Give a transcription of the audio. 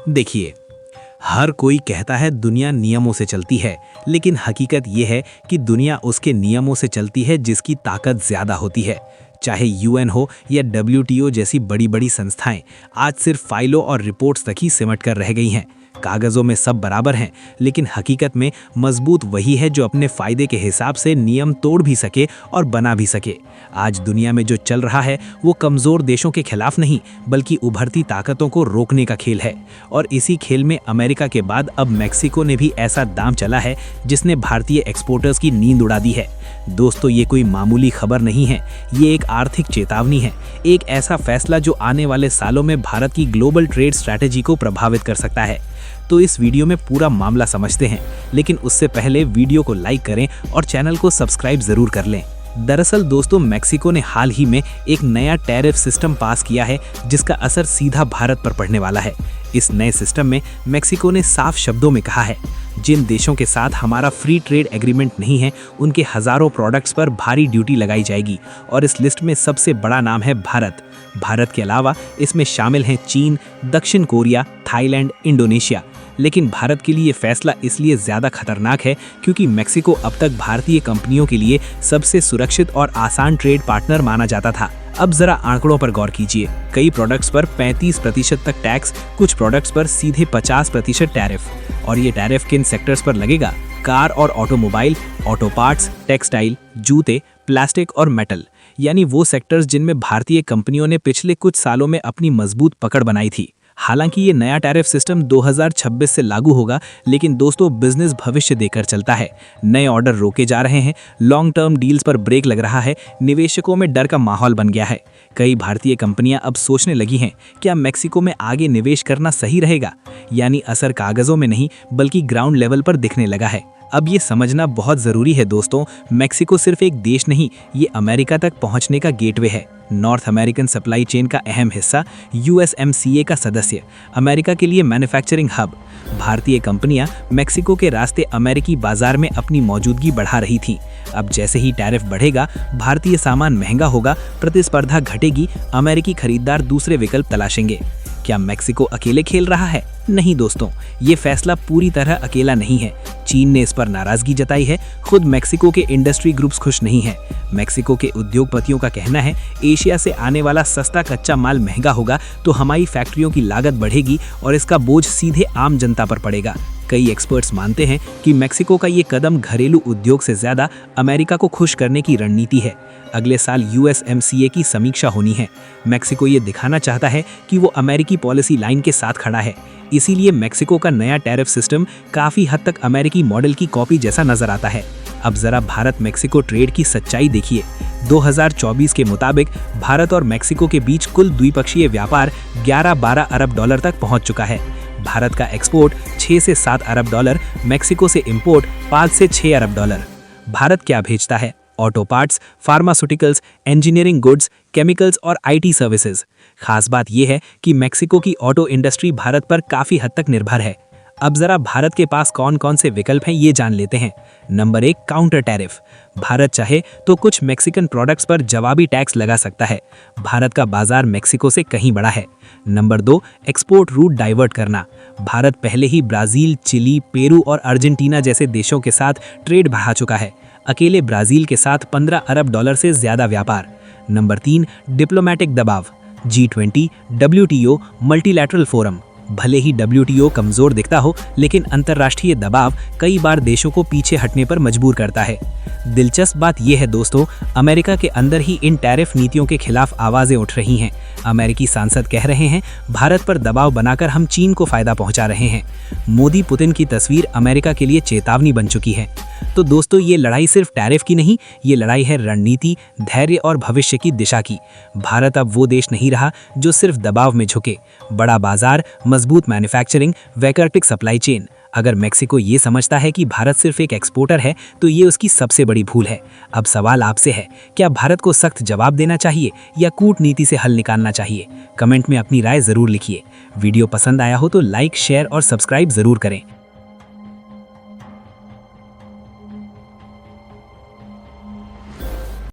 देखिए, हर कोई कहता है दुनिया नियमों से चलती है, लेकिन हकीकत यह है कि दुनिया उसके नियमों से चलती है जिसकी ताकत ज्यादा होती है। चाहे यूएन हो या डब्ल्यूटीओ जैसी बड़ी बड़ी संस्थाएं आज सिर्फ फाइलों और रिपोर्ट्स तक ही सिमट कर रह गई हैं। कागजों में सब बराबर हैं, लेकिन हकीकत में मजबूत वही है जो अपने फायदे के हिसाब से नियम तोड़ भी सके और बना भी सके। आज दुनिया में जो चल रहा है वो कमजोर देशों के खिलाफ नहीं, बल्कि उभरती ताकतों को रोकने का खेल है। और इसी खेल में अमेरिका के बाद अब मैक्सिको ने भी ऐसा दांव चला है जिसने भारतीय एक्सपोर्टर्स की नींद उड़ा दी है। दोस्तों, ये कोई मामूली खबर नहीं है, ये एक आर्थिक चेतावनी है, एक ऐसा फैसला जो आने वाले सालों में भारत की ग्लोबल ट्रेड स्ट्रैटेजी को प्रभावित कर सकता है। तो इस वीडियो में पूरा मामला समझते हैं, लेकिन उससे पहले वीडियो को लाइक करें और चैनल को सब्सक्राइब जरूर कर लें। दरअसल दोस्तों, मैक्सिको ने हाल ही में एक नया टैरिफ सिस्टम पास किया है जिसका असर सीधा भारत पर पड़ने वाला है। इस नए सिस्टम में मैक्सिको ने साफ शब्दों में कहा है, जिन देशों के साथ हमारा फ्री ट्रेड एग्रीमेंट नहीं है उनके हजारों प्रोडक्ट्स पर भारी ड्यूटी लगाई जाएगी। और इस लिस्ट में सबसे बड़ा नाम है भारत। भारत के अलावा इसमें शामिल हैं चीन, दक्षिण कोरिया, थाईलैंड, इंडोनेशिया। लेकिन भारत के लिए ये फैसला इसलिए ज़्यादा खतरनाक है क्योंकि मैक्सिको अब तक भारतीय कंपनियों के लिए सबसे सुरक्षित और आसान ट्रेड पार्टनर माना जाता था। अब जरा आंकड़ों पर गौर कीजिए। कई प्रोडक्ट्स पर 35% तक टैक्स, कुछ प्रोडक्ट्स पर सीधे 50% टैरिफ। और ये टैरिफ किन सेक्टर्स पर लगेगा? कार और ऑटोमोबाइल, ऑटो पार्ट्स, टेक्सटाइल, जूते, प्लास्टिक और मेटल, यानी वो सेक्टर्स जिनमें भारतीय कंपनियों ने पिछले कुछ सालों में अपनी मजबूत पकड़ बनाई थी। हालांकि ये नया टैरिफ सिस्टम 2026 से लागू होगा, लेकिन दोस्तों बिजनेस भविष्य देकर चलता है। नए ऑर्डर रोके जा रहे हैं, लॉन्ग टर्म डील्स पर ब्रेक लग रहा है, निवेशकों में डर का माहौल बन गया है। कई भारतीय कंपनियां अब सोचने लगी हैं, क्या मैक्सिको में आगे निवेश करना सही रहेगा? यानी असर कागजों में नहीं बल्कि ग्राउंड लेवल पर दिखने लगा है। अब ये समझना बहुत ज़रूरी है दोस्तों, मैक्सिको सिर्फ एक देश नहीं, ये अमेरिका तक पहुंचने का गेटवे है। नॉर्थ अमेरिकन सप्लाई चेन का अहम हिस्सा, यूएसएमसीए का सदस्य, अमेरिका के लिए मैन्युफैक्चरिंग हब। भारतीय कंपनियां मैक्सिको के रास्ते अमेरिकी बाजार में अपनी मौजूदगी बढ़ा रही थीं। अब जैसे ही टैरिफ बढ़ेगा, भारतीय सामान महंगा होगा, प्रतिस्पर्धा घटेगी, अमेरिकी खरीदार दूसरे विकल्प तलाशेंगे। क्या मैक्सिको अकेले खेल रहा है? नहीं दोस्तों, ये फैसला पूरी तरह अकेला नहीं है। चीन ने इस पर नाराजगी जताई है, खुद मैक्सिको के इंडस्ट्री ग्रुप्स खुश नहीं हैं। मैक्सिको के उद्योगपतियों का कहना है, एशिया से आने वाला सस्ता कच्चा माल महंगा होगा तो हमारी फैक्ट्रियों की लागत बढ़ेगी और इसका बोझ सीधे आम जनता पर पड़ेगा। कई एक्सपर्ट्स मानते हैं कि मैक्सिको का ये कदम घरेलू उद्योग से ज्यादा अमेरिका को खुश करने की रणनीति है। अगले साल यूएसएमसीए की समीक्षा होनी है। मैक्सिको ये दिखाना चाहता है कि वो अमेरिकी पॉलिसी लाइन के साथ खड़ा है। इसीलिए मैक्सिको का नया टैरिफ सिस्टम काफी हद तक अमेरिकी मॉडल की कॉपी जैसा नजर आता है। अब जरा भारत मैक्सिको ट्रेड की सच्चाई देखिए। 2024 के मुताबिक भारत और मैक्सिको के बीच कुल द्विपक्षीय व्यापार 11-12 अरब डॉलर तक पहुंच चुका है। भारत का एक्सपोर्ट 6 से 7 अरब डॉलर, मैक्सिको से इंपोर्ट 5 से 6 अरब डॉलर। भारत क्या भेजता है? Auto parts, pharmaceuticals, engineering goods, chemicals और आईटी सर्विसेज। खास बात यह है कि मैक्सिको की ऑटो इंडस्ट्री भारत पर काफी हद तक निर्भर है। अब जरा भारत के पास कौन कौन से विकल्प हैं ये जान लेते हैं। Number 1, counter tariff. भारत चाहे तो कुछ मैक्सिकन प्रोडक्ट्स पर जवाबी टैक्स लगा सकता है। भारत का बाजार मैक्सिको से कहीं बड़ा है। नंबर 2, एक्सपोर्ट रूट डाइवर्ट करना। भारत पहले ही ब्राजील, चिली, पेरू और अर्जेंटीना जैसे देशों के साथ ट्रेड बढ़ा चुका है। अकेले ब्राजील के साथ 15 अरब डॉलर से ज्यादा व्यापार। नंबर 3, डिप्लोमेटिक दबाव। G20, WTO, multilateral forum. भले ही WTO कमजोर दिखता हो, लेकिन अंतर्राष्ट्रीय दबाव कई बार देशों को पीछे हटने पर मजबूर करता है। दिलचस्प बात यह है दोस्तों, अमेरिका के अंदर ही इन टैरिफ नीतियों के खिलाफ आवाजें उठ रही हैं। अमेरिकी सांसद कह रहे हैं, भारत पर दबाव बनाकर हम चीन को फायदा पहुंचा रहे हैं। मोदी पुतिन की तस्वीर अमेरिका के लिए चेतावनी बन चुकी है। तो दोस्तों, ये लड़ाई सिर्फ टैरिफ की नहीं, ये लड़ाई है रणनीति, धैर्य और भविष्य की दिशा की। भारत अब वो देश नहीं रहा जो सिर्फ दबाव में झुके। बड़ा बाजार, मजबूत मैन्युफैक्चरिंग, वैकल्पिक सप्लाई चेन। अगर मैक्सिको ये समझता है कि भारत सिर्फ एक एक्सपोर्टर है तो ये उसकी सबसे बड़ी भूल है। अब सवाल आपसे है, क्या भारत को सख्त जवाब देना चाहिए या कूटनीति से हल निकालना चाहिए? कमेंट में अपनी राय जरूर लिखिए। वीडियो पसंद आया हो तो लाइक, शेयर और सब्सक्राइब जरूर करें।